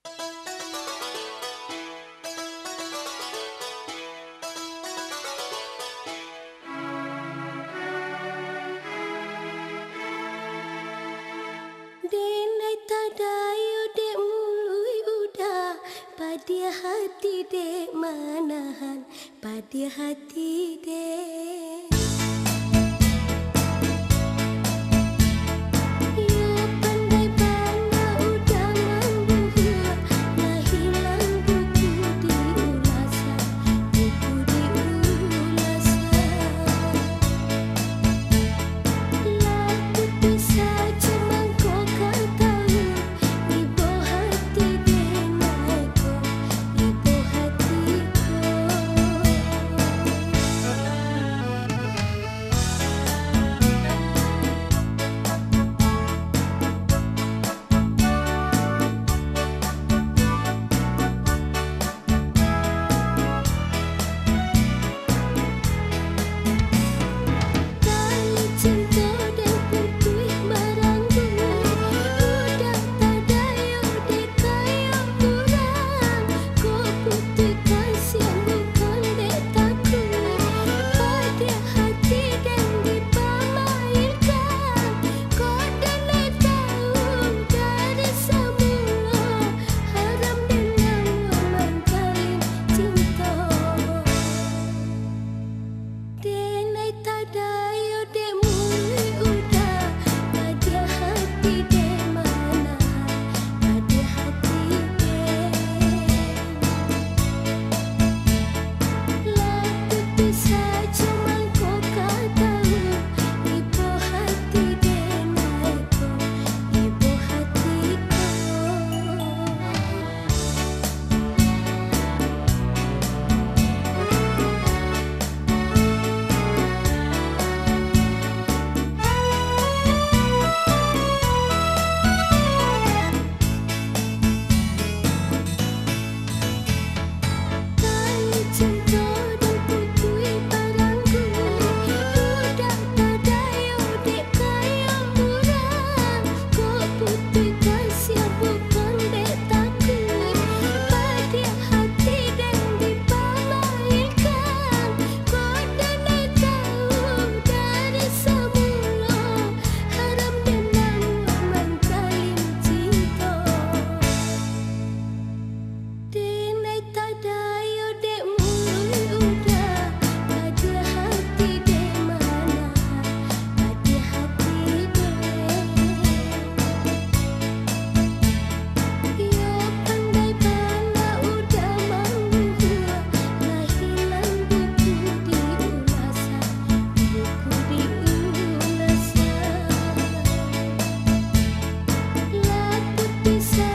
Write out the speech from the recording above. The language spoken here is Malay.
Denai tadayu dek mului udah pada hati dek manahan pada hati dek. Ya pandai bana udah membuat nah hilang buku diulasan buku diulasan. Lagu bisa cuma kau tahu ibu hati denaiku ibu hatiku. Tali cinta dan putih barangku udah tadayu dek kayu kurang. Kau putihkan siang bukan dek takut pada hati dan dipamainkan. Kau denai tahu dari semula haram dengan memantalin cinta. Denai tadayu dek mului udah pada hati dek manahan pada hati dek. Lagu bisa cuma kau tahu ibu hati denaiku ibu hatiku. Tali cinta dan putih barangku udah tadayu dek kayu kurang. Kau putihkan siang bukan dek takut pada hati dan dipamainkan. Kau denai tahu dari semula haram dengan memantalin cinta. Denai tadayu dek mului udah pada hati dek manahan pada hati dek. Ya pandai bana udah membuat nah hilang buku diulasan buku diulasan. Lagu bisa